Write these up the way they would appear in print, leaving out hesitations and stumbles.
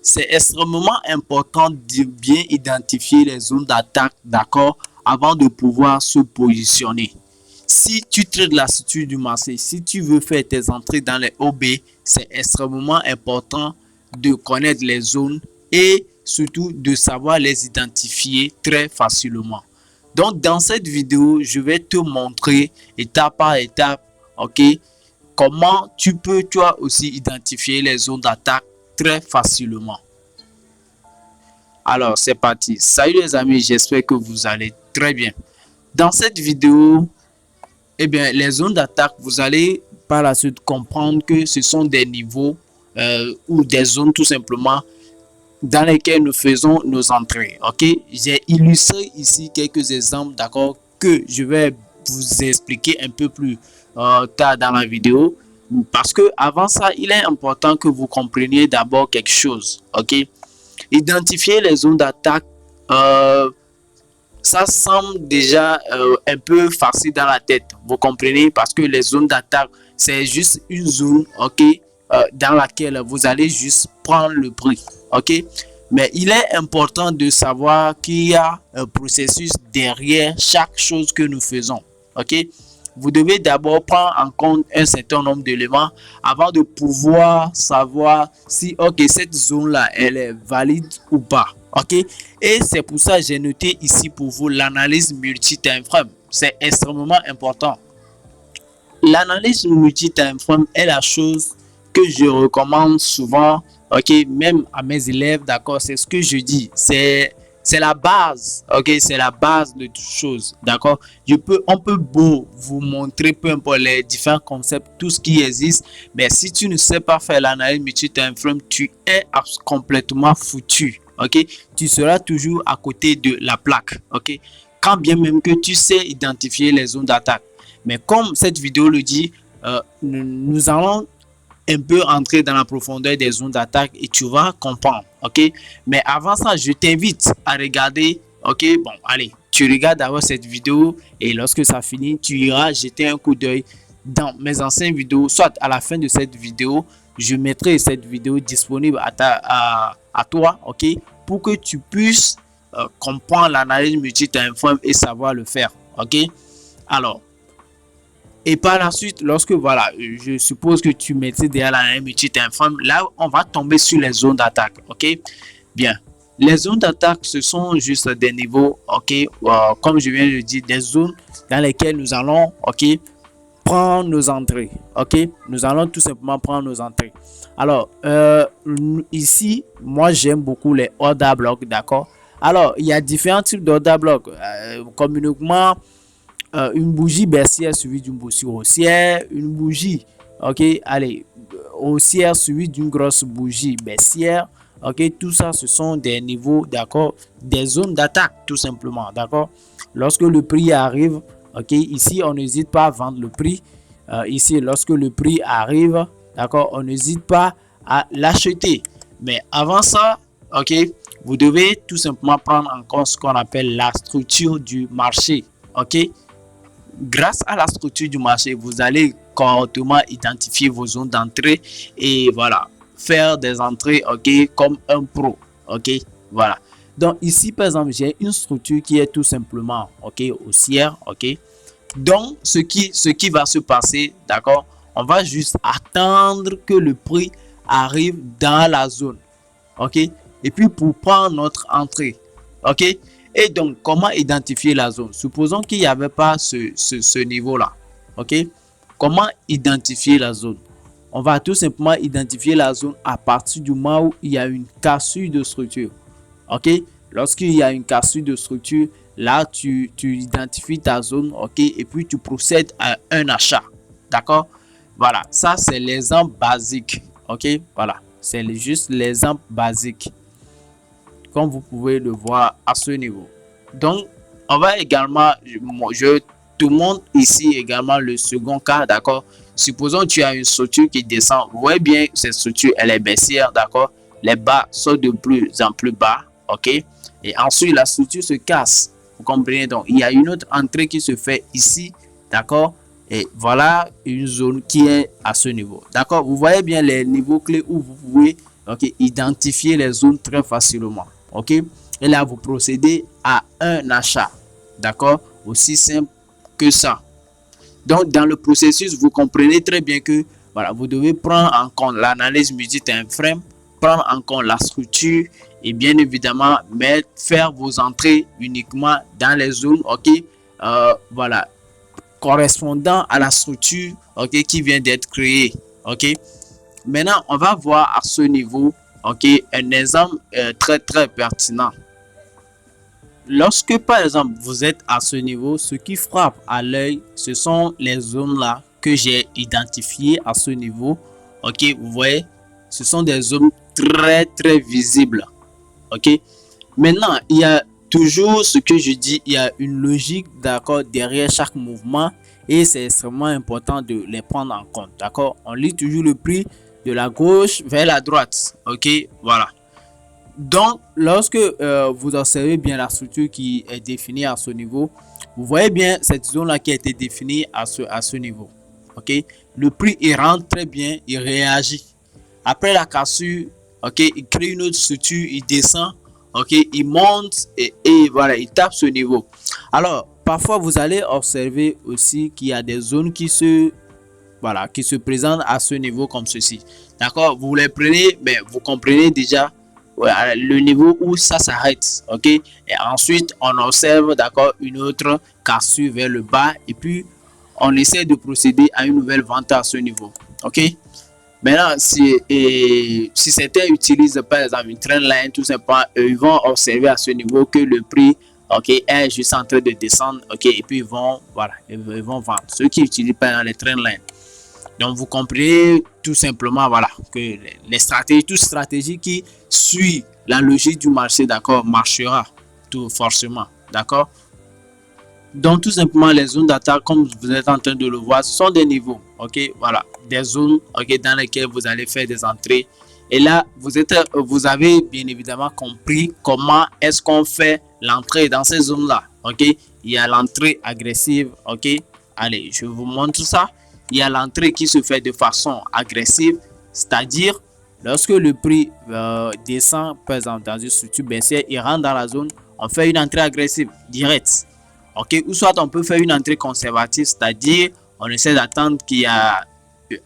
c'est extrêmement important de bien identifier les zones d'attaque, d'accord, avant de pouvoir se positionner. Si tu traites la structure du marché, si tu veux faire tes entrées dans les OB, c'est extrêmement important de connaître les zones et surtout de savoir les identifier très facilement. Donc, dans cette vidéo, je vais te montrer étape par étape, ok, comment tu peux toi aussi identifier les zones d'attaque très facilement. Alors, c'est parti. Salut les amis, j'espère que vous allez très bien. Dans cette vidéo, eh bien, les zones d'attaque, vous allez par la suite comprendre que ce sont des niveaux ou des zones tout simplement dans lesquelles nous faisons nos entrées. Ok, j'ai illustré ici quelques exemples, d'accord, que je vais vous expliquer un peu plus tard dans la vidéo. Parce que avant ça, il est important que vous compreniez d'abord quelque chose. Ok, identifier les zones d'attaque, ça semble déjà un peu facile dans la tête, vous comprenez, parce que les zones d'attaque, c'est juste une zone, ok, dans laquelle vous allez juste prendre le prix, ok. Mais il est important de savoir qu'il y a un processus derrière chaque chose que nous faisons, ok. Vous devez d'abord prendre en compte un certain nombre d'éléments avant de pouvoir savoir si, ok, cette zone-là, elle est valide ou pas. Ok, et c'est pour ça que j'ai noté ici pour vous l'analyse multi-time frame. C'est extrêmement important. L'analyse multi-time frame est la chose que je recommande souvent, ok, même à mes élèves, d'accord, c'est ce que je dis, c'est la base, ok, c'est la base de toute chose, d'accord. On peut beau vous montrer peu importe les différents concepts, tout ce qui existe, mais si tu ne sais pas faire l'analyse multi-time frame, tu es complètement foutu, ok. Tu seras toujours à côté de la plaque, ok, quand bien même que tu sais identifier les zones d'attaque. Mais comme cette vidéo le dit, nous allons un peu entrer dans la profondeur des zones d'attaque et tu vas comprendre, ok. Mais avant ça, je t'invite à regarder, ok. Bon, allez, tu regardes d'abord cette vidéo et lorsque ça finit, tu iras jeter un coup d'œil dans mes anciennes vidéos. Soit à la fin de cette vidéo, je mettrai cette vidéo disponible à toi, ok, pour que tu puisses comprendre l'analyse multi-time frame et savoir le faire, ok. Alors, et par la suite, lorsque voilà, je suppose que tu maîtrises déjà la multi-time frame, là, on va tomber sur les zones d'attaque, ok. Bien, les zones d'attaque, ce sont juste des niveaux, ok, comme je viens de dire, des zones dans lesquelles nous allons, ok, prendre nos entrées, ok. Nous allons tout simplement prendre nos entrées. Alors, ici, moi, j'aime beaucoup les order blocks, d'accord. Alors, il y a différents types d'order blocks, communément une bougie baissière suivie d'une bougie haussière, une bougie, ok, allez, haussière suivie d'une grosse bougie baissière, ok. Tout ça, ce sont des niveaux, d'accord, des zones d'attaque, tout simplement, d'accord. Lorsque le prix arrive, ok, ici, on n'hésite pas à vendre le prix. Ici, lorsque le prix arrive, d'accord, on n'hésite pas à l'acheter. Mais avant ça, ok, vous devez tout simplement prendre en compte ce qu'on appelle la structure du marché, ok. Grâce à la structure du marché, vous allez correctement identifier vos zones d'entrée et voilà, faire des entrées, ok, comme un pro, ok, voilà. Donc ici, par exemple, j'ai une structure qui est tout simplement, ok, haussière, ok. Donc ce qui va se passer, d'accord, on va juste attendre que le prix arrive dans la zone, ok, et puis pour prendre notre entrée, ok. Et donc, comment identifier la zone? Supposons qu'il n'y avait pas ce niveau-là. OK? Comment identifier la zone? On va tout simplement identifier la zone à partir du moment où il y a une cassure de structure. OK? Lorsqu'il y a une cassure de structure, là, tu identifies ta zone. OK? Et puis, tu procèdes à un achat. D'accord? Voilà. Ça, c'est l'exemple basique. OK? Voilà. C'est juste l'exemple basique, comme vous pouvez le voir à ce niveau. Donc, on va également, je te montre ici également le second cas, d'accord. Supposons que tu as une structure qui descend. Vous voyez bien, cette structure, elle est baissière, d'accord. Les bas sont de plus en plus bas, ok. Et ensuite, la structure se casse. Vous comprenez? Donc, il y a une autre entrée qui se fait ici, d'accord. Et voilà une zone qui est à ce niveau, d'accord. Vous voyez bien les niveaux clés où vous pouvez ok, identifier les zones très facilement, ok. Et là, vous procédez à un achat, d'accord, aussi simple que ça. Donc, dans le processus, vous comprenez très bien que voilà, vous devez prendre en compte l'analyse multi-time frame, prendre en compte la structure et bien évidemment faire vos entrées uniquement dans les zones, ok, voilà, correspondant à la structure, ok, qui vient d'être créée, ok. Maintenant, on va voir à ce niveau, ok, un exemple très pertinent. Lorsque par exemple vous êtes à ce niveau, ce qui frappe à l'œil, ce sont les zones là que j'ai identifiées à ce niveau. Ok, vous voyez, ce sont des zones très visibles. Ok, maintenant il y a toujours ce que je dis, il y a une logique, d'accord, derrière chaque mouvement et c'est extrêmement important de les prendre en compte. D'accord, on lit toujours le prix de la gauche vers la droite. Ok, voilà. Donc, lorsque vous observez bien la structure qui est définie à ce niveau, vous voyez bien cette zone-là qui a été définie à ce niveau. Ok, le prix il rentre très bien, il réagit. Après la cassure, ok, il crée une autre structure, il descend, ok, il monte et voilà, il tape ce niveau. Alors, parfois vous allez observer aussi qu'il y a des zones qui se présentent à ce niveau comme ceci. D'accord, vous les prenez, mais vous comprenez déjà le niveau où ça s'arrête, ok, et ensuite on observe, d'accord, une autre cassure vers le bas et puis on essaie de procéder à une nouvelle vente à ce niveau, ok. Maintenant, si certains utilisent par exemple une trendline, tout simplement, ils vont observer à ce niveau que le prix, ok, est juste en train de descendre, ok, et puis ils vont vendre. Ceux qui utilisent par exemple les trendlines. Donc, vous comprenez tout simplement, voilà, que les stratégies, toute stratégie qui suit la logique du marché, d'accord, marchera tout forcément, d'accord. Donc, tout simplement, les zones d'attaque, comme vous êtes en train de le voir, ce sont des niveaux, ok, voilà, des zones, ok, dans lesquelles vous allez faire des entrées. Et là, vous avez bien évidemment compris comment est-ce qu'on fait l'entrée dans ces zones-là, ok. Il y a l'entrée agressive, ok. Allez, je vous montre ça. Il y a l'entrée qui se fait de façon agressive, c'est-à-dire lorsque le prix descend, par exemple, dans une structure baissière, il rentre dans la zone, on fait une entrée agressive directe. Ok, ou soit on peut faire une entrée conservative, c'est-à-dire on essaie d'attendre qu'il y a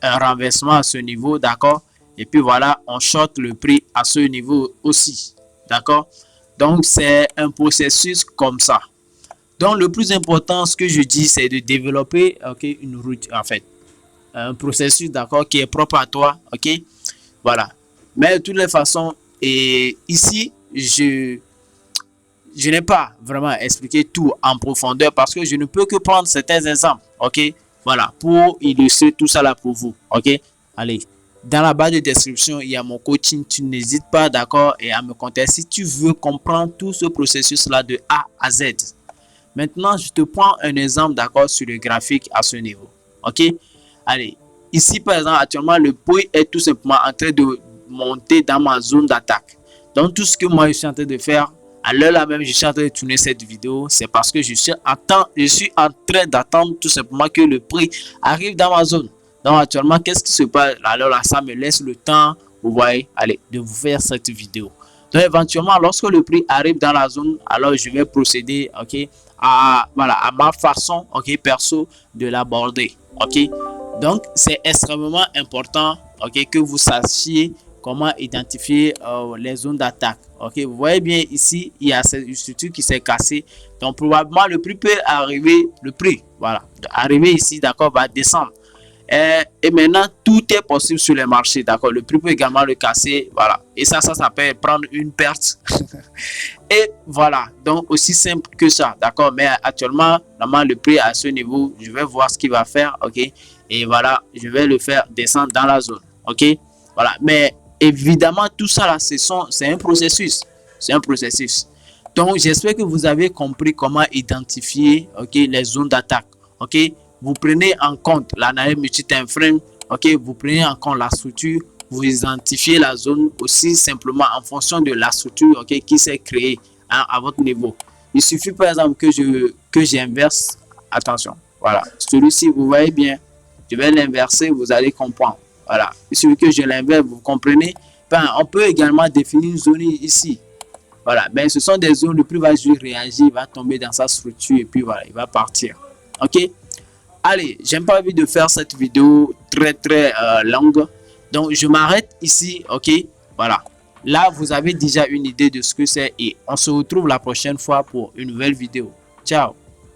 un renversement à ce niveau, d'accord, et puis voilà, on short le prix à ce niveau aussi, d'accord. Donc c'est un processus comme ça. Donc le plus important, ce que je dis, c'est de développer, ok, une route, en fait, un processus, d'accord, qui est propre à toi, ok, voilà. Mais de toutes les façons, et ici je n'ai pas vraiment expliqué tout en profondeur parce que je ne peux que prendre certains exemples, ok, voilà, pour illustrer tout ça là pour vous, ok. Allez, dans la barre de description, il y a mon coaching, tu n'hésites pas, d'accord, et à me contacter si tu veux comprendre tout ce processus là de A à Z. Maintenant, je te prends un exemple, d'accord, sur le graphique à ce niveau, ok. Allez, ici par exemple, actuellement, le prix est tout simplement en train de monter dans ma zone d'attaque. Donc, tout ce que moi je suis en train de faire, à l'heure là même, je suis en train de tourner cette vidéo, c'est parce que je suis en train d'attendre tout simplement que le prix arrive dans ma zone. Donc, actuellement, qu'est-ce qui se passe? Alors là, ça me laisse le temps, vous voyez, allez, de vous faire cette vidéo. Donc, éventuellement, lorsque le prix arrive dans la zone, alors je vais procéder, ok, voilà, à ma façon, ok, perso, de l'aborder, ok. Donc, c'est extrêmement important, ok, que vous sachiez comment identifier les zones d'attaque. Ok, vous voyez bien ici, il y a cette structure qui s'est cassée. Donc, probablement, le prix peut arriver, voilà, arriver ici, d'accord, va descendre. Et maintenant, tout est possible sur les marchés, d'accord. Le prix peut également le casser, voilà. Et ça s'appelle prendre une perte. Et voilà, donc aussi simple que ça, d'accord. Mais actuellement, normalement, le prix à ce niveau, je vais voir ce qu'il va faire, ok. Et voilà, je vais le faire descendre dans la zone, ok. Voilà, mais évidemment, tout ça là, c'est un processus. C'est un processus. Donc, j'espère que vous avez compris comment identifier, ok, les zones d'attaque, ok. Vous prenez en compte l'analyse multi-time frame, ok, vous prenez en compte la structure, vous identifiez la zone aussi simplement en fonction de la structure, ok, qui s'est créée à votre niveau. Il suffit par exemple que j'inverse, attention, voilà, celui-ci, vous voyez bien, je vais l'inverser, vous allez comprendre, voilà, il suffit que je l'inverse, vous comprenez, Ben, on peut également définir une zone ici. Voilà, mais ce sont des zones, le prix va juste réagir, il va tomber dans sa structure et puis voilà, il va partir. Ok? Allez, j'aime pas envie de faire cette vidéo très longue. Donc, je m'arrête ici, ok? Voilà. Là, vous avez déjà une idée de ce que c'est et on se retrouve la prochaine fois pour une nouvelle vidéo. Ciao!